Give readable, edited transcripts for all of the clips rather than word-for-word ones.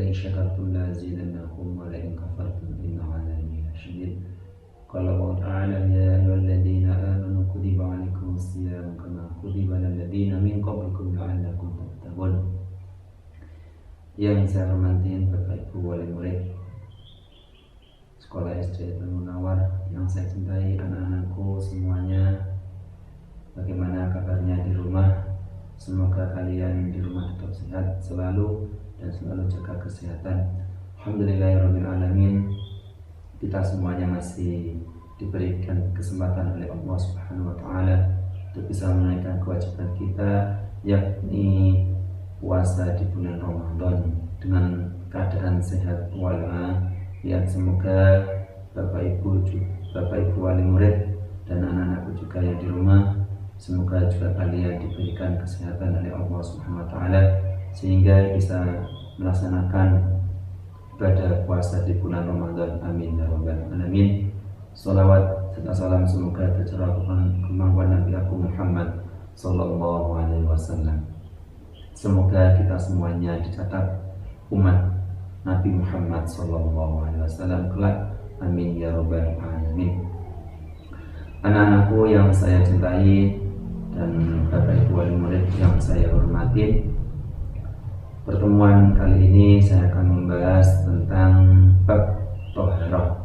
in syakartum la azidannakum wa la in kafartum inna 'adzabi lasyadid. Qala Allah Ta'ala ya ayyuhalladzina amanu kutiba 'alaikumus shiyam kama kutiba 'alal ladzina min qablikum la'allakum tattaqun. Yang saya hormati Bapak Ibu wali murid Sekolah SD Al-Munawwar, yang saya cintai anak-anakku semuanya, bagaimana kabarnya di rumah? Semoga kalian di rumah tetap sehat selalu dan selalu jaga kesehatan. Alhamdulillahirabbil alamin. Kita semuanya masih diberikan kesempatan oleh Allah Subhanahu wa taala untuk bisa menunaikan kewajiban kita, yakni puasa di bulan Ramadan dengan keadaan sehat walafiat. Semoga Bapak Ibu wali murid dan anak-anakku juga yang di rumah, semoga juga kalian diberikan kesehatan oleh Allah Subhanahu wa taala sehingga bisa melaksanakan ibadah puasa di bulan Ramadan. Amin ya rabbal alamin. Salawat serta salam semoga tercurah kemampuan Nabi aku Muhammad sallallahu alaihi wasallam. Semoga kita semuanya dicatat umat Nabi Muhammad sallallahu alaihi wasallam kelak. Amin ya rabbal alamin. Anak-anakku yang saya cintai dan Bapak Ibu wali murid yang saya hormati, pertemuan kali ini saya akan membahas tentang bab toharoh.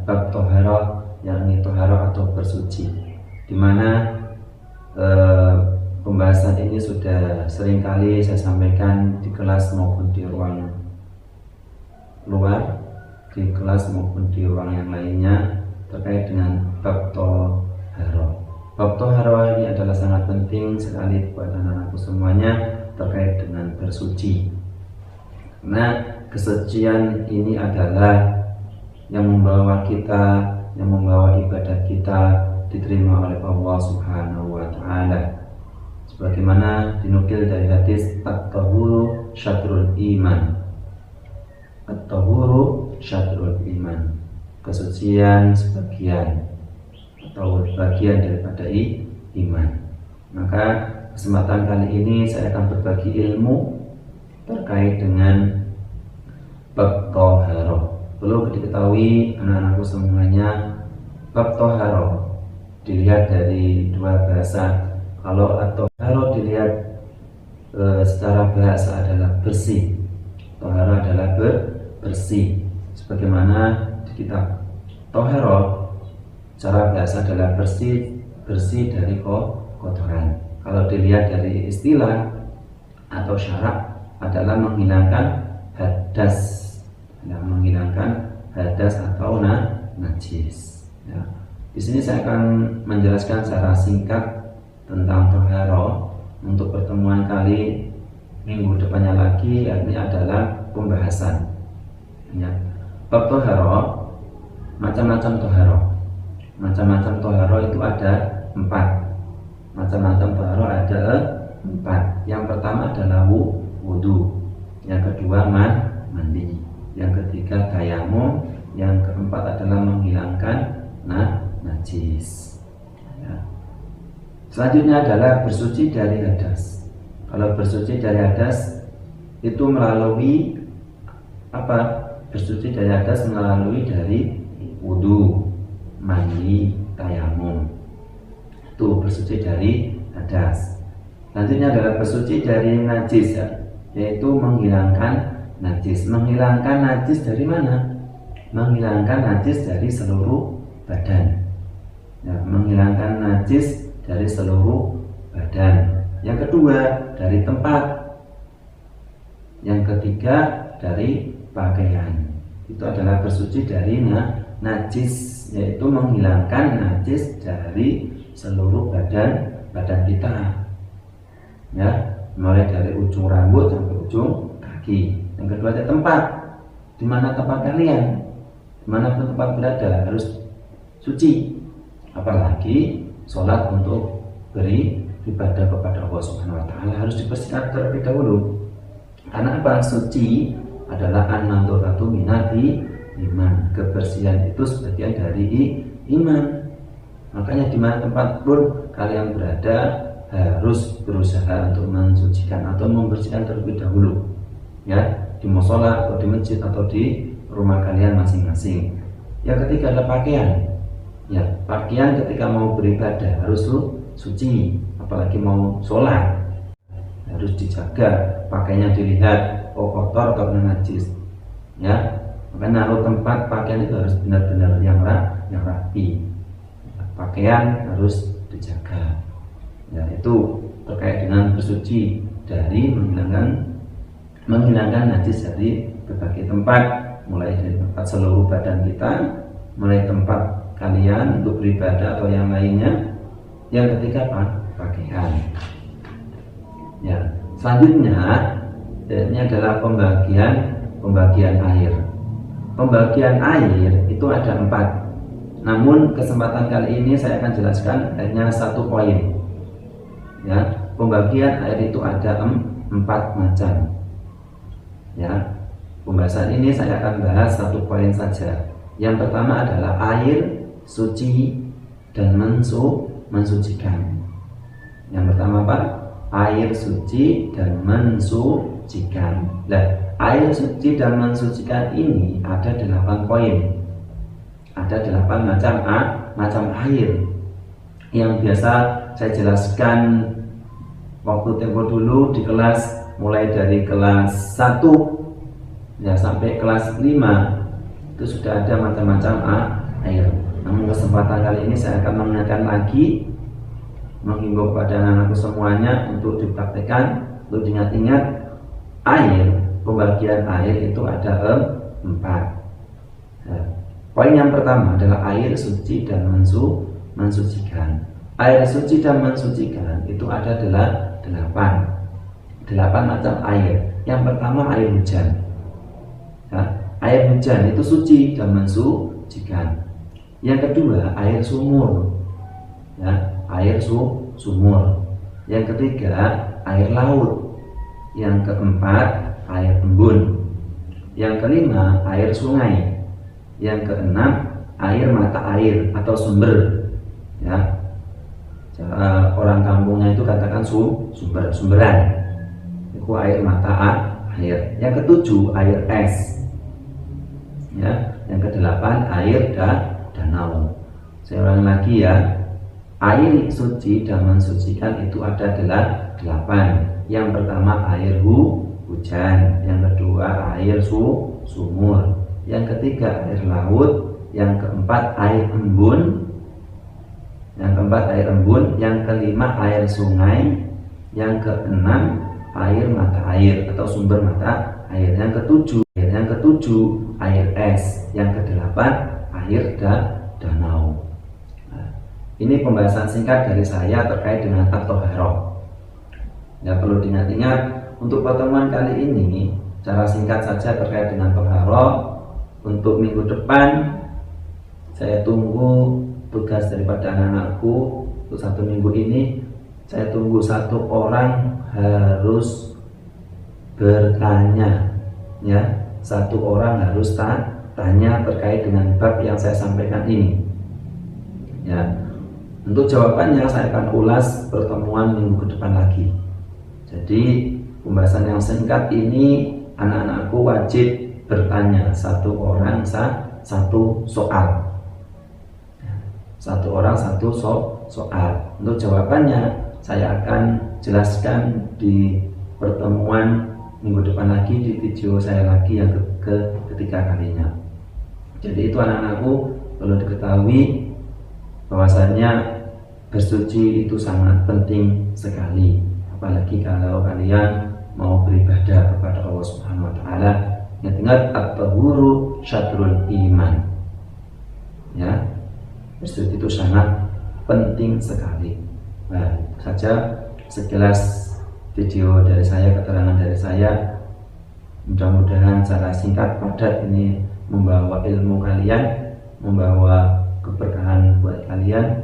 Bab toharoh, yakni toharoh atau bersuci, dimana pembahasan ini sudah sering kali saya sampaikan di kelas maupun di ruang luar, di kelas maupun di ruang yang lainnya terkait dengan bab toharoh. Bab toharoh ini adalah sangat penting sekali buat anak-anakku semuanya terkait dengan bersuci. Nah, kesucian ini adalah yang membawa ibadah kita diterima oleh Allah Subhanahu wa taala. Sebagaimana dinukil dari hadis at-tahuru syatrul iman. At-tahuru syatrul iman. Kesucian sebagian atau bagian daripada iman. Maka kesempatan kali ini saya akan berbagi ilmu terkait dengan bab toharoh. Perlu diketahui anak-anakku semuanya, bab toharoh dilihat dari dua bahasa. Kalau at-toharoh dilihat secara bahasa adalah bersih, toharoh adalah bersih. Sebagaimana di kitab toharoh, cara bahasa adalah bersih dari kotoran. Kalau dilihat dari istilah atau syarak adalah menghilangkan hadas atau najis. Ya. Di sini saya akan menjelaskan secara singkat tentang toharoh. Untuk pertemuan kali minggu depannya lagi, yakni adalah pembahasan. Ya. Bab toharoh, macam-macam toharoh. Macam-macam toharoh itu ada 4. Macam-macam toharoh ada 4. Yang pertama adalah wudu, yang kedua mandi, yang ketiga tayamum, yang keempat adalah menghilangkan najis. Ya. Selanjutnya adalah bersuci dari hadas. Kalau bersuci dari hadas itu melalui apa? Bersuci dari hadas melalui dari wudu, mandi, tayamum. Itu bersuci dari hadas. Selanjutnya adalah bersuci dari najis, ya, yaitu menghilangkan najis. Menghilangkan najis dari mana? Menghilangkan najis dari seluruh badan. Ya, menghilangkan najis dari seluruh badan. Yang kedua dari tempat. Yang ketiga dari pakaian. Itu adalah bersuci dari najis, yaitu menghilangkan najis dari seluruh badan kita. Ya, mulai dari ujung rambut sampai ujung kaki. Yang kedua ada tempat. Di mana tempat kalian? Dimanapun tempat berada harus suci. Apalagi sholat untuk beribadah kepada Allah Subhanahu wa taala harus dibersihkan terlebih dahulu. Karena apa? Suci adalah an-nadhuratu minati iman. Kebersihan itu sebagian dari iman. Makanya di mana tempat pun kalian berada harus berusaha untuk mensucikan atau membersihkan terlebih dahulu. ya, di musola atau di masjid atau di rumah kalian masing-masing. Yang ketiga adalah pakaian. Ya, pakaian ketika mau beribadah harus suci, apalagi mau sholat harus dijaga, pakaiannya dilihat kotor atau najis. Ya, maka naruh tempat pakaian itu harus benar-benar yang rapi. Pakaian harus dijaga. Ya, itu terkait dengan bersuci dari menghilangkan najis dari berbagai tempat, mulai dari tempat seluruh badan kita, mulai tempat kalian untuk beribadah atau yang lainnya. Yang ketiga apa? Pakaian. Ya, selanjutnya ini adalah pembagian air. Pembagian air itu ada 4. Namun kesempatan kali ini saya akan jelaskan hanya 1 poin. Ya, pembagian air itu ada 4 macam. Ya, pembahasan ini saya akan bahas 1 poin saja. Yang pertama adalah air suci dan mensucikan. Yang pertama apa? Air suci dan mensucikan. Nah, air suci dan mensucikan ini ada 8 poin. Ada 8 macam air yang biasa saya jelaskan waktu tempo dulu di kelas, mulai dari kelas 1 ya sampai kelas 5 itu sudah ada macam-macam air. Namun kesempatan kali ini saya akan mengingatkan lagi, menghimbau kepada anak-anakku semuanya untuk dipraktekkan, untuk diingat-ingat air. Pembagian air itu ada 4. Nah, poin yang pertama adalah air suci dan mensucikan. Air suci dan mensucikan itu ada 8 macam air. Yang pertama air hujan. Ya, air hujan itu suci dan mensucikan. Yang kedua air sumur. Ya, air sumur. Yang ketiga air laut. Yang keempat air embun. Yang kelima air sungai. Yang keenam air mata air atau sumber. Ya, orang kampungnya itu katakan sumberan. Itu air mata air. Yang ketujuh air es. Ya, yang kedelapan air danau. Saya ulangi lagi ya. Air suci dan mensucikan itu ada 8. Yang pertama air hujan, yang kedua air sumur, yang ketiga air laut, yang keempat air embun, yang kelima air sungai, yang keenam air mata air atau sumber mata air, yang ketujuh air es, yang kedelapan air danau. Nah, ini pembahasan singkat dari saya terkait dengan at-thaharah. Ya, perlu diingat-ingat untuk pertemuan kali ini cara singkat saja terkait dengan thaharah. Untuk minggu depan saya tunggu tugas daripada anak-anakku. Untuk 1 minggu ini saya tunggu 1 orang harus bertanya, ya, 1 orang harus tanya terkait dengan bab yang saya sampaikan ini. Ya, untuk jawabannya saya akan ulas pertemuan minggu ke depan lagi. Jadi pembahasan yang singkat ini anak-anakku wajib bertanya 1 orang 1 soal. 1 orang 1 soal. Untuk jawabannya saya akan jelaskan di pertemuan minggu depan lagi, di video saya lagi yang ketiga kalinya. Jadi itu anak-anakku perlu diketahui bahwasanya bersuci itu sangat penting sekali, apalagi kalau kalian mau beribadah kepada Allah Subhanahu wa taala. Ingat at-tahuru syatrul iman. Ya, bersuci itu sangat penting sekali. Nah, saja sekilas video dari saya, keterangan dari saya. Mudah-mudahan secara singkat padat ini membawa ilmu kalian, membawa keberkahan buat kalian,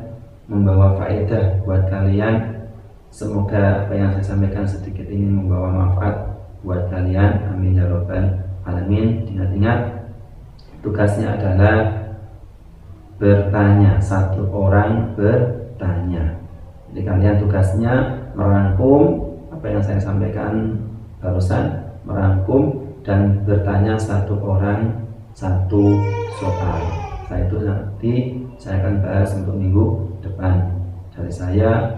membawa faedah buat kalian. Semoga apa yang saya sampaikan sedikit ini membawa manfaat buat kalian. Amin ya rabbal alamin. Ingat-ingat tugasnya adalah bertanya, 1 orang bertanya. Jadi kalian tugasnya merangkum apa yang saya sampaikan barusan, merangkum dan bertanya satu orang satu soal. Setelah itu nanti saya akan bahas untuk minggu depan. Dari saya